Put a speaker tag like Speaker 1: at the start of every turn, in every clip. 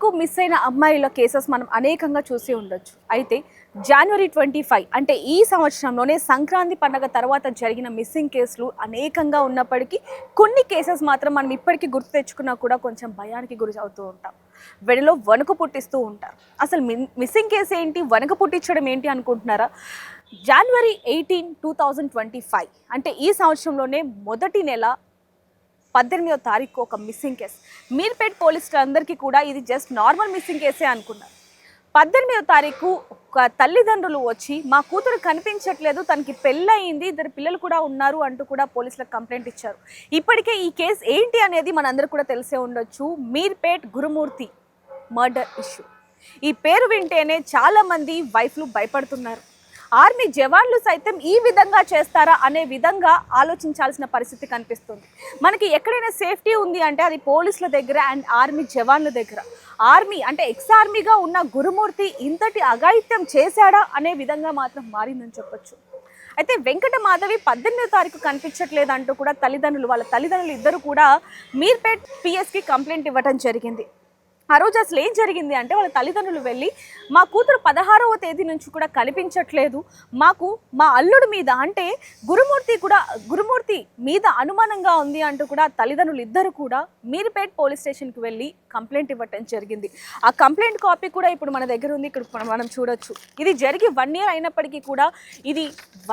Speaker 1: వరకు మిస్ అయిన అమ్మాయిల కేసెస్ మనం అనేకంగా చూసి ఉండొచ్చు. అయితే జనవరి 25 అంటే ఈ సంవత్సరంలోనే సంక్రాంతి పండుగ తర్వాత జరిగిన మిస్సింగ్ కేసులు అనేకంగా ఉన్నప్పటికీ కొన్ని కేసెస్ మాత్రం మనం ఇప్పటికీ గుర్తు తెచ్చుకున్నా కూడా కొంచెం భయానికి గురి అవుతూ ఉంటాం. వెడిలో వణుకు పుట్టిస్తూ ఉంటారు. అసలు మిస్సింగ్ కేసు ఏంటి, వణుకు పుట్టించడం ఏంటి అనుకుంటున్నారా? జనవరి 18, 2025 అంటే ఈ సంవత్సరంలోనే మొదటి నెల 18వ తారీఖు ఒక మిస్సింగ్ కేసు. మీర్పేట్ పోలీసులందరికీ కూడా ఇది జస్ట్ నార్మల్ మిస్సింగ్ కేసే అనుకున్నారు. 18వ తారీఖు ఒక తల్లిదండ్రులు వచ్చి మా కూతురు కనిపించట్లేదు, తనకి పెళ్ళయింది, 2 పిల్లలు కూడా ఉన్నారు అంటూ కూడా పోలీసులకు కంప్లైంట్ ఇచ్చారు. ఇప్పటికే ఈ కేసు ఏంటి అనేది మనందరికీ కూడా తెలిసే ఉండొచ్చు. మీర్పేట్ గురుమూర్తి మర్డర్ ఇష్యూ. ఈ పేరు వింటేనే చాలామంది వైఫ్లు భయపడుతున్నారు. ఆర్మీ జవాన్లు సైతం ఈ విధంగా చేస్తారా అనే విధంగా ఆలోచించాల్సిన పరిస్థితి కనిపిస్తుంది. మనకి ఎక్కడైనా సేఫ్టీ ఉంది అంటే అది పోలీసుల దగ్గర అండ్ ఆర్మీ జవాన్ల దగ్గర. ఆర్మీ అంటే ఎక్స్ ఆర్మీగా ఉన్న గురుమూర్తి ఇంతటి అఘాయిత్యం చేశాడా అనే విధంగా మాత్రం మారిందని చెప్పొచ్చు. అయితే వెంకట మాధవి 18వ తారీఖు కనిపించట్లేదు అంటూ కూడా వాళ్ళ తల్లిదండ్రులు ఇద్దరు కూడా మీర్పేట్ పిఎస్కి కంప్లైంట్ ఇవ్వడం జరిగింది. ఆ రోజు అసలు ఏం జరిగింది అంటే వాళ్ళ తల్లిదండ్రులు వెళ్ళి మా కూతురు 16వ తేదీ నుంచి కూడా కనిపించట్లేదు, మాకు మా అల్లుడు మీద అంటే గురుమూర్తి మీద అనుమానంగా ఉంది అంటూ కూడా తల్లిదండ్రులు ఇద్దరు కూడా మీర్పేట్ పోలీస్ స్టేషన్కి వెళ్ళి కంప్లైంట్ ఇవ్వటం జరిగింది. ఆ కంప్లైంట్ కాపీ కూడా ఇప్పుడు మన దగ్గర ఉంది, ఇక్కడ మనం చూడొచ్చు. ఇది జరిగి 1 year అయినప్పటికీ కూడా ఇది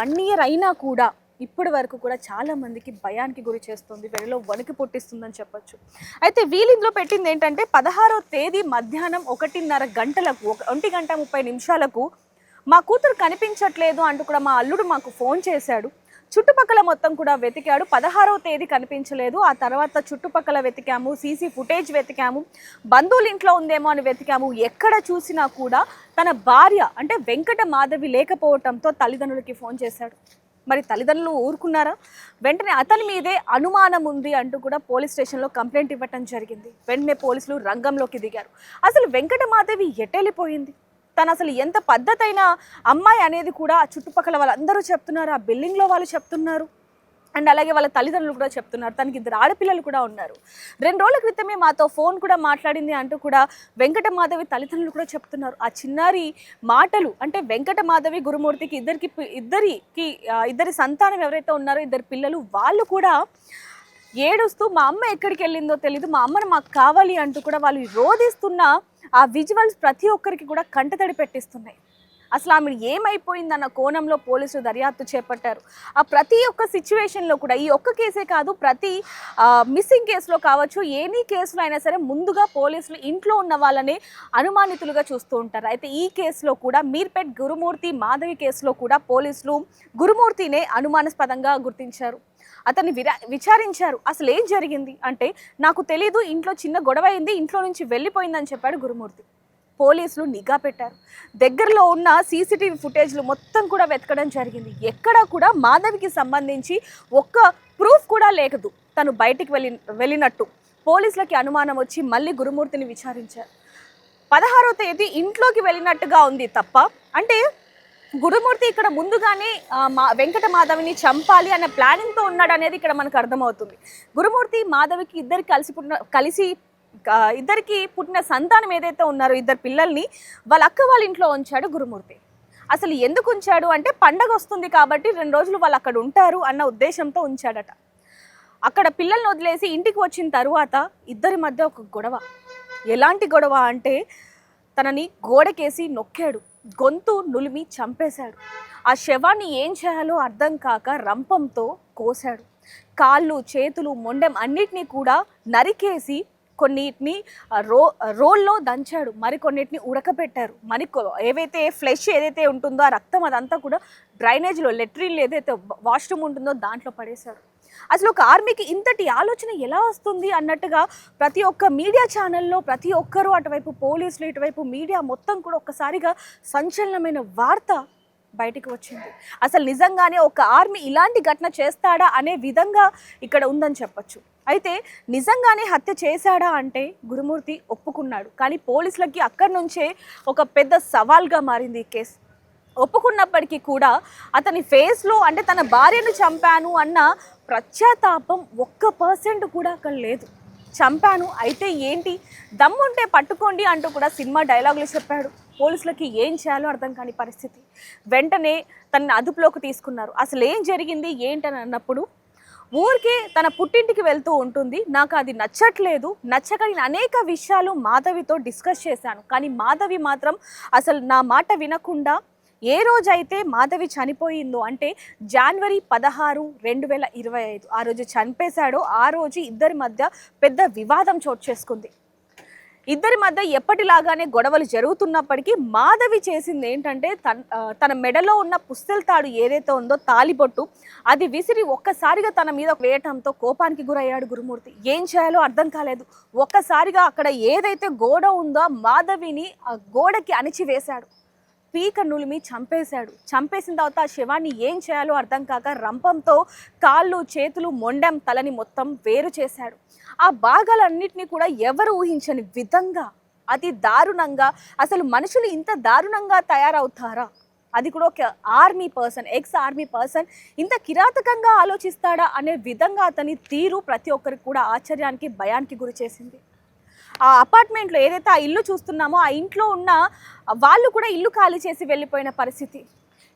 Speaker 1: 1 year అయినా కూడా ఇప్పటి వరకు కూడా చాలా మందికి భయానికి గురి చేస్తుంది, వెడిలో వణుకు పుట్టిస్తుందని చెప్పొచ్చు. అయితే వీళ్ళు ఇందులో పెట్టింది ఏంటంటే 16వ తేదీ మధ్యాహ్నం 1:30 గంటలకు 1:30 మా కూతురు కనిపించట్లేదు అంటూ కూడా మా అల్లుడు మాకు ఫోన్ చేశాడు. చుట్టుపక్కల మొత్తం కూడా వెతికాడు. 16వ తేదీ కనిపించలేదు. ఆ తర్వాత చుట్టుపక్కల వెతికాము, సీసీ ఫుటేజ్ వెతికాము, బంధువుల ఇంట్లో ఉందేమో అని వెతికాము. ఎక్కడ చూసినా కూడా తన భార్య అంటే వెంకట మాధవి లేకపోవడంతో తల్లిదండ్రులకి ఫోన్ చేశాడు. మరి తల్లిదండ్రులు ఊరుకున్నారా? వెంటనే అతని మీదే అనుమానం ఉంది అంటూ కూడా పోలీస్ స్టేషన్లో కంప్లైంట్ ఇవ్వటం జరిగింది. వెంటనే పోలీసులు రంగంలోకి దిగారు. అసలు వెంకట మాధవి ఎటెళ్ళిపోయింది, తను అసలు ఎంత పద్ధతైన అమ్మాయి అనేది కూడా ఆ చుట్టుపక్కల వాళ్ళందరూ చెప్తున్నారు, ఆ బిల్డింగ్లో వాళ్ళు చెప్తున్నారు అండ్ అలాగే వాళ్ళ తల్లిదండ్రులు కూడా చెప్తున్నారు. తనకి 2 ఆడపిల్లలు కూడా ఉన్నారు. 2 రోజుల క్రితమే మాతో ఫోన్ కూడా మాట్లాడింది అంటూ కూడా వెంకట మాధవి తల్లిదండ్రులు కూడా చెప్తున్నారు. ఆ చిన్నారి మాటలు అంటే వెంకట మాధవి గురుమూర్తికి ఇద్దరి సంతానం ఎవరైతే ఉన్నారో 2 పిల్లలు, వాళ్ళు కూడా ఏడుస్తూ మా అమ్మ ఎక్కడికి వెళ్ళిందో తెలీదు, మా అమ్మను మాకు కావాలి అంటూ కూడా వాళ్ళు రోధిస్తున్న ఆ విజువల్స్ ప్రతి ఒక్కరికి కూడా కంటతడి పెట్టిస్తున్నాయి. అసలు ఆమె ఏమైపోయిందన్న కోణంలో పోలీసులు దర్యాప్తు చేపట్టారు. ఆ ప్రతి ఒక్క సిచ్యువేషన్లో కూడా ఈ ఒక్క కేసే కాదు, ప్రతి మిస్సింగ్ కేసులో కావచ్చు, ఎనీ కేసులో అయినా సరే ముందుగా పోలీసులు ఇంట్లో ఉన్న వాళ్ళనే అనుమానితులుగా చూస్తూ ఉంటారు. అయితే ఈ కేసులో కూడా మీర్పేట్ గురుమూర్తి మాధవి కేసులో కూడా పోలీసులు గురుమూర్తినే అనుమానాస్పదంగా గుర్తించారు. అతన్ని విచారించారు. అసలు ఏం జరిగింది అంటే నాకు తెలీదు, ఇంట్లో చిన్న గొడవ అయింది, ఇంట్లో నుంచి వెళ్ళిపోయిందని చెప్పాడు గురుమూర్తి. పోలీసులు నిఘా పెట్టారు. దగ్గరలో ఉన్న సీసీటీవీ ఫుటేజ్లు మొత్తం కూడా వెతకడం జరిగింది. ఎక్కడా కూడా మాధవికి సంబంధించి ఒక్క ప్రూఫ్ కూడా లేదు తను బయటికి వెళ్ళినట్టు. పోలీసులకి అనుమానం వచ్చి మళ్ళీ గురుమూర్తిని విచారించారు. 16వ తేదీ ఇంట్లోకి వెళ్ళినట్టుగా ఉంది తప్ప, అంటే గురుమూర్తి ఇక్కడ ముందుగానే వెంకట మాధవిని చంపాలి అనే ప్లానింగ్తో ఉన్నాడు అనేది ఇక్కడ మనకు అర్థమవుతుంది. గురుమూర్తి మాధవికి ఇద్దరికి పుట్టిన సంతానం ఏదైతే ఉన్నారో 2 పిల్లల్ని వాళ్ళ అక్క వాళ్ళ ఇంట్లో ఉంచాడు గురుమూర్తి. అసలు ఎందుకు ఉంచాడు అంటే పండగ వస్తుంది కాబట్టి 2 రోజులు వాళ్ళు అక్కడ ఉంటారు అన్న ఉద్దేశంతో ఉంచాడట. అక్కడ పిల్లల్ని వదిలేసి ఇంటికి వచ్చిన తర్వాత ఇద్దరి మధ్య ఒక గొడవ. ఎలాంటి గొడవ అంటే తనని గోడకేసి నొక్కాడు, గొంతు నులిమి చంపేశాడు. ఆ శవాన్ని ఏం చేయాలో అర్థం కాక రంపంతో కోశాడు. కాళ్ళు, చేతులు, మొండెం అన్నిటినీ కూడా నరికేసి కొన్నిటిని రోల్లో దంచాడు, మరికొన్నిటిని ఉడకబెట్టారు. ఏవైతే ఫ్లెష్ ఏదైతే ఉంటుందో ఆ రక్తం అదంతా కూడా డ్రైనేజ్లో, లెట్రిన్లో ఏదైతే వాష్రూమ్ ఉంటుందో దాంట్లో పడేశారు. అసలు ఒక ఆర్మీకి ఇంతటి ఆలోచన ఎలా వస్తుంది అన్నట్టుగా ప్రతి ఒక్క మీడియా ఛానల్లో ప్రతి ఒక్కరూ, అటువైపు పోలీసులు, ఇటువైపు మీడియా మొత్తం కూడా ఒక్కసారిగా సంచలనమైన వార్త బయటికి వచ్చింది. అసలు నిజంగానే ఒక ఆర్మీ ఇలాంటి ఘటన చేస్తాడా అనే విధంగా ఇక్కడ ఉందని చెప్పొచ్చు. అయితే నిజంగానే హత్య చేశాడా అంటే గురుమూర్తి ఒప్పుకున్నాడు. కానీ పోలీసులకి అక్కడి నుంచే ఒక పెద్ద సవాల్గా మారింది ఈ కేసు. ఒప్పుకున్నప్పటికీ కూడా అతని ఫేస్లో అంటే తన భార్యను చంపాను అన్న పశ్చాత్తాపం 1% కూడా అక్కడ లేదు. చంపాను అయితే ఏంటి, దమ్ముంటే పట్టుకోండి అంటూ కూడా సినిమా డైలాగులు చెప్పాడు. పోలీసులకి ఏం చేయాలో అర్థం కాని పరిస్థితి. వెంటనే తనని అదుపులోకి తీసుకున్నారు. అసలు ఏం జరిగింది ఏంటని అన్నప్పుడు ఊరికే తన పుట్టింటికి వెళ్తూ ఉంటుంది. నాకు అది నచ్చట్లేదు, నచ్చక నేను అనేక విషయాలు మాధవితో డిస్కస్ చేశాను. కానీ మాధవి మాత్రం అసలు నా మాట వినకుండా ఏ రోజైతే మాధవి చనిపోయిందో అంటే జనవరి 16, 2025 ఆ రోజు చనిపేశాడో ఆ రోజు ఇద్దరి మధ్య పెద్ద వివాదం చోటు చేసుకుంది. ఇద్దరి మధ్య ఎప్పటిలాగానే గొడవలు జరుగుతున్నప్పటికీ మాధవి చేసింది ఏంటంటే తన మెడలో ఉన్న పుస్తెల తాడు ఏదైతే ఉందో తాలిబొట్టు అది విసిరి ఒక్కసారిగా తన మీద వేయటంతో కోపానికి గురయ్యాడు గురుమూర్తి. ఏం చేయాలో అర్థం కాలేదు. ఒక్కసారిగా అక్కడ ఏదైతే గోడ ఉందో మాధవిని ఆ గోడకి అణిచివేశాడు. పీక నులిమి చంపేశాడు. చంపేసిన తర్వాత ఆ శవాన్ని ఏం చేయాలో అర్థం కాక రంపంతో కాళ్ళు చేతులు మొండెం తలని మొత్తం వేరు చేశాడు. ఆ భాగాలన్నింటినీ కూడా ఎవరు ఊహించని విధంగా అతి దారుణంగా, అసలు మనుషులు ఇంత దారుణంగా తయారవుతారా, అది కూడా ఒక army person, ex army person ఇంత కిరాతకంగా ఆలోచిస్తాడా అనే విధంగా అతని తీరు ప్రతి ఒక్కరికి కూడా ఆశ్చర్యానికి భయానికి గురి చేసింది. ఆ అపార్ట్మెంట్లో ఏదైతే ఆ ఇల్లు చూస్తున్నామో ఆ ఇంట్లో ఉన్న వాళ్ళు కూడా ఇల్లు ఖాళీ చేసి వెళ్ళిపోయిన పరిస్థితి.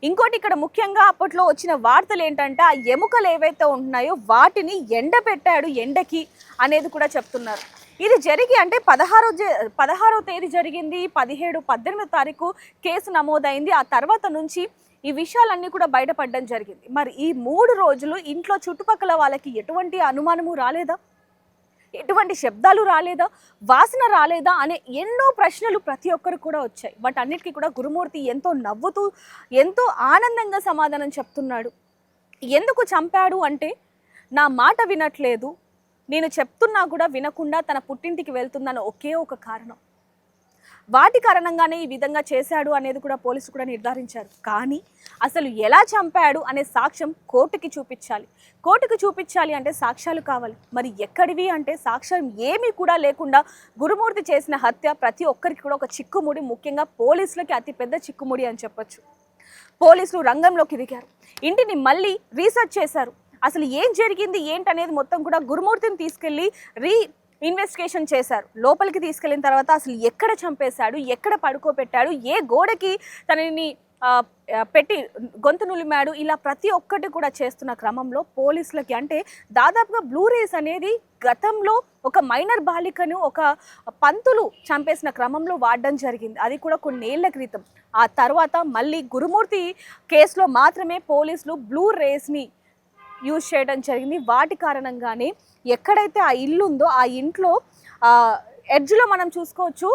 Speaker 1: ఇంకోటి ఇక్కడ ముఖ్యంగా అప్పట్లో వచ్చిన వార్తలు ఏంటంటే ఆ ఎముకలు ఏవైతే ఉంటున్నాయో వాటిని ఎండబెట్టాడు ఎండకి అనేది కూడా చెప్తున్నారు. ఇది జరిగి అంటే 16వ తేదీ జరిగింది, 17, 18వ తారీఖు కేసు నమోదైంది. ఆ తర్వాత నుంచి ఈ విషయాలన్నీ కూడా బయటపడడం జరిగింది. మరి ఈ 3 రోజులు ఇంట్లో చుట్టుపక్కల వాళ్ళకి ఎటువంటి అనుమానము రాలేదా, ఎటువంటి శబ్దాలు రాలేదా, వాసన రాలేదా అనే ఎన్నో ప్రశ్నలు ప్రతి ఒక్కరు కూడా వచ్చాయి. బట్ అన్నిటికీ కూడా గురుమూర్తి ఎంతో నవ్వుతూ ఎంతో ఆనందంగా సమాధానం చెప్తున్నాడు. ఎందుకు చంపాడు అంటే నా మాట వినట్లేదు, నేను చెప్తున్నా కూడా వినకుండా తన పుట్టింటికి వెళ్తుందన్న ఒకే ఒక కారణం, వాటి కారణంగానే ఈ విధంగా చేశాడు అనేది కూడా పోలీసులు కూడా నిర్ధారించారు. కానీ అసలు ఎలా చంపాడు అనే సాక్ష్యం కోర్టుకి చూపించాలి. కోర్టుకి చూపించాలి అంటే సాక్ష్యాలు కావాలి. మరి ఎక్కడివి అంటే సాక్ష్యం ఏమీ కూడా లేకుండా గురుమూర్తి చేసిన హత్య ప్రతి ఒక్కరికి కూడా ఒక చిక్కుముడి, ముఖ్యంగా పోలీసులకి అతిపెద్ద చిక్కుముడి అని చెప్పొచ్చు. పోలీసులు రంగంలోకి దిగారు, ఇంటిని మళ్ళీ రీసెర్చ్ చేశారు. అసలు ఏం జరిగింది ఏంటనేది మొత్తం కూడా గురుమూర్తిని తీసుకెళ్ళి ఇన్వెస్టిగేషన్ చేశారు. లోపలికి తీసుకెళ్ళిన తర్వాత అసలు ఎక్కడ చంపేశాడు, ఎక్కడ పడుకోబెట్టాడు, ఏ గోడకి తనని పెట్టి గొంతు నులిమాడు, ఇలా ప్రతి ఒక్కటి కూడా చేస్తున్న క్రమంలో పోలీసులకి అంటే దాదాపుగా బ్లూ రేస్ అనేది గతంలో ఒక మైనర్ బాలికను ఒక పంతులు చంపేసిన క్రమంలో వాడడం జరిగింది. అది కూడా కొన్నేళ్ల క్రితం. ఆ తర్వాత మళ్ళీ గురుమూర్తి కేసులో మాత్రమే పోలీసులు బ్లూ రేస్ని యూజ్ చేయడం జరిగింది. వాటి కారణంగానే ఎక్కడైతే ఆ ఇల్లు ఉందో ఆ ఇంట్లో ఎడ్జ్లో మనం చూసుకోవచ్చు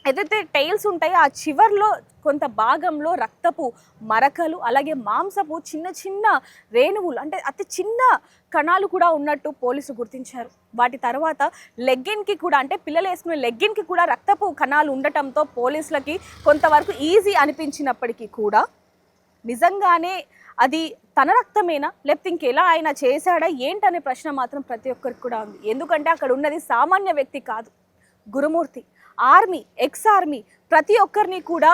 Speaker 1: ఏదైతే టైల్స్ ఉంటాయో ఆ చివర్లో కొంత భాగంలో రక్తపు మరకలు, అలాగే మాంసపు చిన్న చిన్న రేణువులు అంటే అతి చిన్న కణాలు కూడా ఉన్నట్టు పోలీసులు గుర్తించారు. వాటి తర్వాత లెగ్గిన్కి కూడా అంటే పిల్లలు వేసుకునే లెగ్గిన్కి కూడా రక్తపు కణాలు ఉండటంతో పోలీసులకి కొంతవరకు ఈజీ అనిపించినప్పటికీ కూడా నిజంగానే అది తన రక్తమేనా లేకపోతే ఇంకెలా ఆయన చేశాడా ఏంటనే ప్రశ్న మాత్రం ప్రతి ఒక్కరికి కూడా ఉంది. ఎందుకంటే అక్కడ ఉన్నది సామాన్య వ్యక్తి కాదు, గురుమూర్తి ఆర్మీ, ఎక్స్ ఆర్మీ, ప్రతి ఒక్కరిని కూడా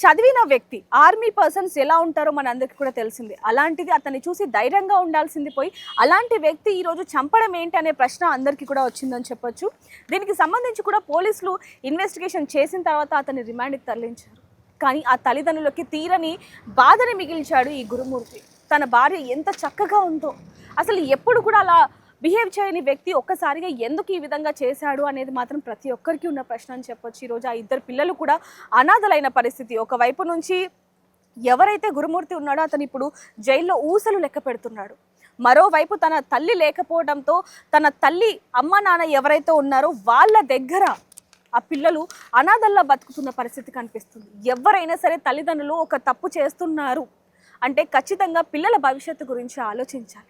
Speaker 1: చదివిన వ్యక్తి. ఆర్మీ పర్సన్స్ ఎలా ఉంటారో మన అందరికీ కూడా తెలిసిందే. అలాంటిది అతన్ని చూసి ధైర్యంగా ఉండాల్సింది పోయి అలాంటి వ్యక్తి ఈరోజు చంపడం ఏంటి అనే ప్రశ్న అందరికీ కూడా వచ్చిందని చెప్పొచ్చు. దీనికి సంబంధించి కూడా పోలీసులు ఇన్వెస్టిగేషన్ చేసిన తర్వాత అతన్ని రిమాండ్కి తరలించారు. కానీ ఆ తల్లిదండ్రులకి తీరని బాధని మిగిల్చాడు ఈ గురుమూర్తి. తన భార్య ఎంత చక్కగా ఉందో, అసలు ఎప్పుడు కూడా అలా బిహేవ్ చేయని వ్యక్తి ఒక్కసారిగా ఎందుకు ఈ విధంగా చేశాడు అనేది మాత్రం ప్రతి ఒక్కరికి ఉన్న ప్రశ్న అని చెప్పొచ్చు. ఈరోజు ఆ ఇద్దరు పిల్లలు కూడా అనాథలైన పరిస్థితి. ఒకవైపు నుంచి ఎవరైతే గురుమూర్తి ఉన్నాడో అతను ఇప్పుడు జైల్లో ఊసలు లెక్క పెడుతున్నాడు. మరోవైపు తన తల్లి లేకపోవడంతో తన తల్లి అమ్మ నాన్న ఎవరైతే ఉన్నారో వాళ్ళ దగ్గర ఆ పిల్లలు అనాథల్లా బతుకుతున్న పరిస్థితి కనిపిస్తుంది. ఎవరైనా సరే తల్లిదండ్రులు ఒక తప్పు చేస్తున్నారు అంటే ఖచ్చితంగా పిల్లల భవిష్యత్తు గురించి ఆలోచించాలి.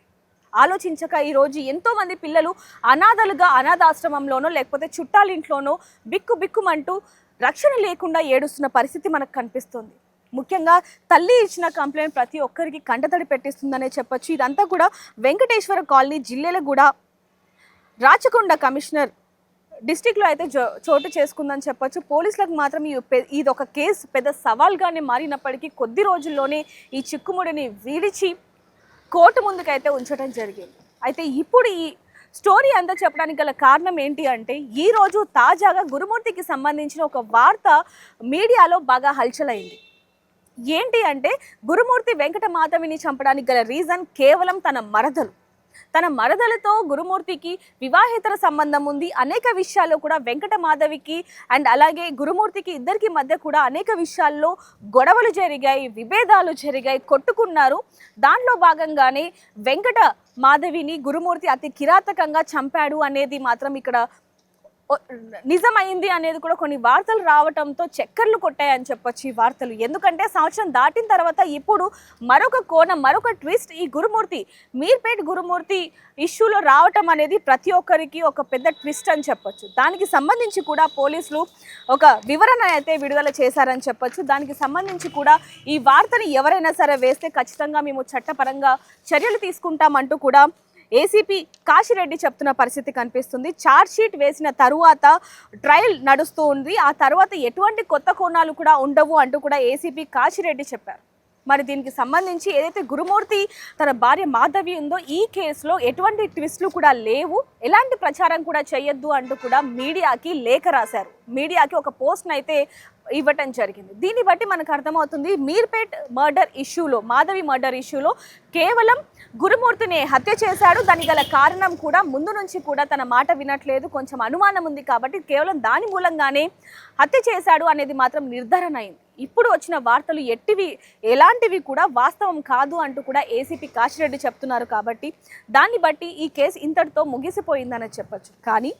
Speaker 1: ఆలోచించక ఈరోజు ఎంతోమంది పిల్లలు అనాథలుగా అనాథాశ్రమంలోనో లేకపోతే చుట్టాలింట్లోనో బిక్కుమంటూ రక్షణ లేకుండా ఏడుస్తున్న పరిస్థితి మనకు కనిపిస్తుంది. ముఖ్యంగా తల్లి ఇచ్చిన కంప్లైంట్ ప్రతి ఒక్కరికి కంటతడి పెట్టిస్తుందనే చెప్పొచ్చు. ఇదంతా కూడా వెంకటేశ్వర కాలనీ, జిల్లెలగూడ, రాచకొండ కమిషనర్ డిస్టిక్లో అయితే చోటు చేసుకుందని చెప్పొచ్చు. పోలీసులకు మాత్రం ఇది ఒక కేసు పెద్ద సవాల్గానే మారినప్పటికీ కొద్ది రోజుల్లోనే ఈ చిక్కుముడిని విడిచి కోర్టు ముందుకైతే ఉంచడం జరిగింది. అయితే ఇప్పుడు ఈ స్టోరీ అంతా చెప్పడానికి గల కారణం ఏంటి అంటే ఈరోజు తాజాగా గురుమూర్తికి సంబంధించిన ఒక వార్త మీడియాలో బాగా హల్చల్ అయింది. ఏంటి అంటే గురుమూర్తి వెంకట మాధవిని చంపడానికి గల రీజన్ కేవలం తన మరదలతో గురుమూర్తికి వివాహేతర సంబంధం ఉంది. అనేక విషయాల్లో కూడా వెంకట మాధవికి అండ్ అలాగే గురుమూర్తికి ఇద్దరికి మధ్య కూడా అనేక విషయాల్లో గొడవలు జరిగాయి, విభేదాలు జరిగాయి, కొట్టుకున్నారు. దాంట్లో భాగంగానే వెంకట మాధవిని గురుమూర్తి అతి కిరాతకంగా చంపాడు అనేది మాత్రం ఇక్కడ నిజమైంది అనేది కూడా కొన్ని వార్తలు రావడంతో చక్కర్లు కొట్టాయని చెప్పొచ్చు ఈ వార్తలు. ఎందుకంటే సంవత్సరం దాటిన తర్వాత ఇప్పుడు మరొక కోణం, మరొక ట్విస్ట్ ఈ గురుమూర్తి మీర్పేట్ గురుమూర్తి ఇష్యూలో రావటం అనేది ప్రతి ఒక్కరికి ఒక పెద్ద ట్విస్ట్ అని చెప్పొచ్చు. దానికి సంబంధించి కూడా పోలీసులు ఒక వివరణ అయితే విడుదల చేశారని చెప్పొచ్చు. దానికి సంబంధించి కూడా ఈ వార్తని ఎవరైనా సరే వేస్తే ఖచ్చితంగా మేము చట్టపరంగా చర్యలు తీసుకుంటామంటూ కూడా ఏసీపీ కాశిరెడ్డి చెప్తున్న పరిస్థితి కనిపిస్తుంది. ఛార్జ్ షీట్ వేసిన తరువాత ట్రయల్ నడుస్తూ ఉంది. ఆ తర్వాత ఎటువంటి కొత్త కోణాలు కూడా ఉండవు అంటూ కూడా ఏసీపీ కాశిరెడ్డి చెప్పారు. మరి దీనికి సంబంధించి ఏదైతే గురుమూర్తి తన భార్య మాధవి ఉందో ఈ కేసులో ఎటువంటి ట్విస్ట్లు కూడా లేవు, ఎలాంటి ప్రచారం కూడా చేయొద్దు అంటూ కూడా మీడియాకి లేఖ రాశారు. మీడియాకి ఒక పోస్ట్ని అయితే ఇవ్వటం జరిగింది. దీన్ని బట్టి మనకు అర్థమవుతుంది మీర్పేట్ మర్డర్ ఇష్యూలో, మాధవి మర్డర్ ఇష్యూలో కేవలం గురుమూర్తిని హత్య చేశాడు. దానికి గల కారణం కూడా ముందు నుంచి కూడా తన మాట వినట్లేదు, కొంచెం అనుమానం ఉంది కాబట్టి కేవలం దాని మూలంగానే హత్య చేశాడు అనేది మాత్రం నిర్ధారణ అయింది. ఇప్పుడు వచ్చిన వార్తలు ఎలాంటివి కూడా వాస్తవం కాదు అంటూ కూడా ఏసీపీ కాశిరెడ్డి చెప్తున్నారు. కాబట్టి దాన్ని బట్టి ఈ కేసు ఇంతటితో ముగిసిపోయిందని చెప్పొచ్చు. కానీ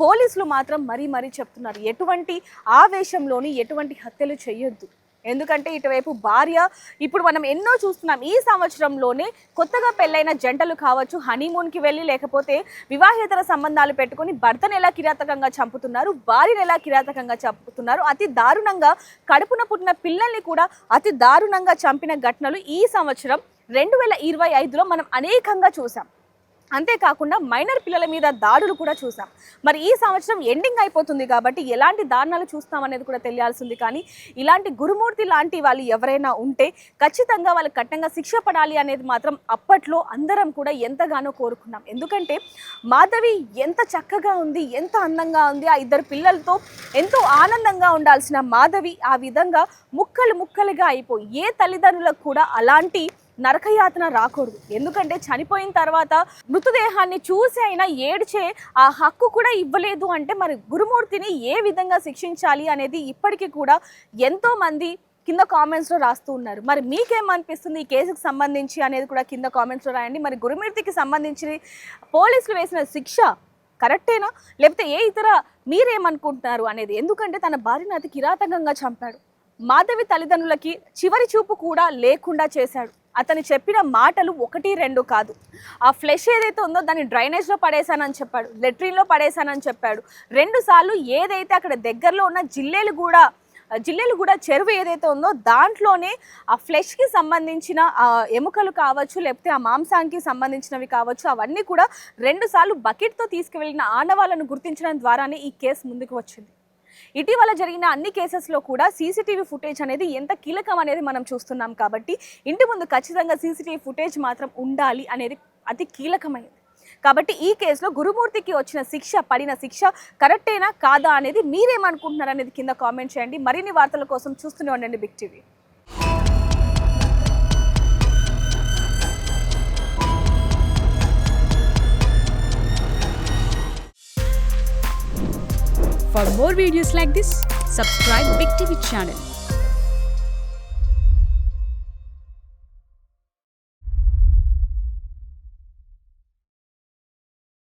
Speaker 1: పోలీసులు మాత్రం మరీ చెప్తున్నారు ఎటువంటి ఆవేశంలోని ఎటువంటి హత్యలు చేయొద్దు. ఎందుకంటే ఇటువైపు భార్య, ఇప్పుడు మనం ఎన్నో చూస్తున్నాం ఈ సంవత్సరంలోనే కొత్తగా పెళ్ళైన జంటలు కావచ్చు, హనీమూన్కి వెళ్ళి లేకపోతే వివాహేతర సంబంధాలు పెట్టుకొని భర్తను ఎలా కిరాతకంగా చంపుతున్నారు, భార్యను ఎలా కిరాతకంగా చంపుతున్నారు, అతి దారుణంగా కడుపున పుట్టిన పిల్లల్ని కూడా అతి దారుణంగా చంపిన ఘటనలు ఈ సంవత్సరం 2025లో మనం అనేకంగా చూసాం. అంతేకాకుండా మైనర్ పిల్లల మీద దాడులు కూడా చూసాం. మరి ఈ సంవత్సరం ఎండింగ్ అయిపోతుంది కాబట్టి ఎలాంటి దారుణాలు చూస్తామనేది కూడా తెలియాల్సింది. కానీ ఇలాంటి గురుమూర్తి లాంటి వాళ్ళు ఎవరైనా ఉంటే ఖచ్చితంగా వాళ్ళకి కఠినంగా శిక్ష పడాలి అనేది మాత్రం అప్పట్లో అందరం కూడా ఎంతగానో కోరుకున్నాం. ఎందుకంటే మాధవి ఎంత చక్కగా ఉంది, ఎంత అందంగా ఉంది, ఆ ఇద్దరు పిల్లలతో ఎంతో ఆనందంగా ఉండాల్సిన మాధవి ఆ విధంగా ముక్కలుగా అయిపోయి ఏ తల్లిదండ్రులకు కూడా అలాంటి నరకయాతన రాకూడదు. ఎందుకంటే చనిపోయిన తర్వాత మృతదేహాన్ని చూసి అయినా ఏడ్చే ఆ హక్కు కూడా ఇవ్వలేదు అంటే మరి గురుమూర్తిని ఏ విధంగా శిక్షించాలి అనేది ఇప్పటికీ కూడా ఎంతో మంది కింద కామెంట్స్లో రాస్తూ ఉన్నారు. మరి మీకేమనిపిస్తుంది ఈ కేసుకు సంబంధించి అనేది కూడా కింద కామెంట్స్లో రాయండి. మరి గురుమూర్తికి సంబంధించి పోలీసులు వేసిన శిక్ష కరెక్టేనా, లేకపోతే ఏ ఇతర మీరేమనుకుంటున్నారు అనేది. ఎందుకంటే తన భార్యను అతి కిరాతకంగా చంపాడు. మాధవి తల్లిదండ్రులకి చివరి చూపు కూడా లేకుండా చేశాడు. అతను చెప్పిన మాటలు 1-2 కాదు. ఆ ఫ్లెష్ ఏదైతే ఉందో దాన్ని డ్రైనేజ్లో పడేశానని చెప్పాడు, లెట్రిన్లో పడేశానని చెప్పాడు. 2 సార్లు ఏదైతే అక్కడ దగ్గరలో ఉన్న జిల్లేలుగూడ చెరువు ఏదైతే ఉందో దాంట్లోనే ఆ ఫ్లెష్కి సంబంధించిన ఎముకలు కావచ్చు, లేకపోతే ఆ మాంసానికి సంబంధించినవి కావచ్చు, అవన్నీ కూడా 2 సార్లు బకెట్తో తీసుకువెళ్ళిన ఆనవాళ్ళను గుర్తించడం ద్వారానే ఈ కేసు ముందుకు వచ్చింది. ఇటీవల జరిగిన అన్ని కేసెస్లో కూడా సీసీటీవీ ఫుటేజ్ అనేది ఎంత కీలకం అనేది మనం చూస్తున్నాం. కాబట్టి ఇంటి ముందు ఖచ్చితంగా సీసీటీవీ ఫుటేజ్ మాత్రం ఉండాలి అనేది అతి కీలకమైనది. కాబట్టి ఈ కేసులో గురుమూర్తికి వచ్చిన పడిన శిక్ష కరెక్టేనా కాదా అనేది మీరేమనుకుంటున్నారు అనేది కింద కామెంట్ చేయండి. మరిన్ని వార్తల కోసం చూస్తూనే ఉండండి Big TV.
Speaker 2: For more videos like this, subscribe Big TV channel.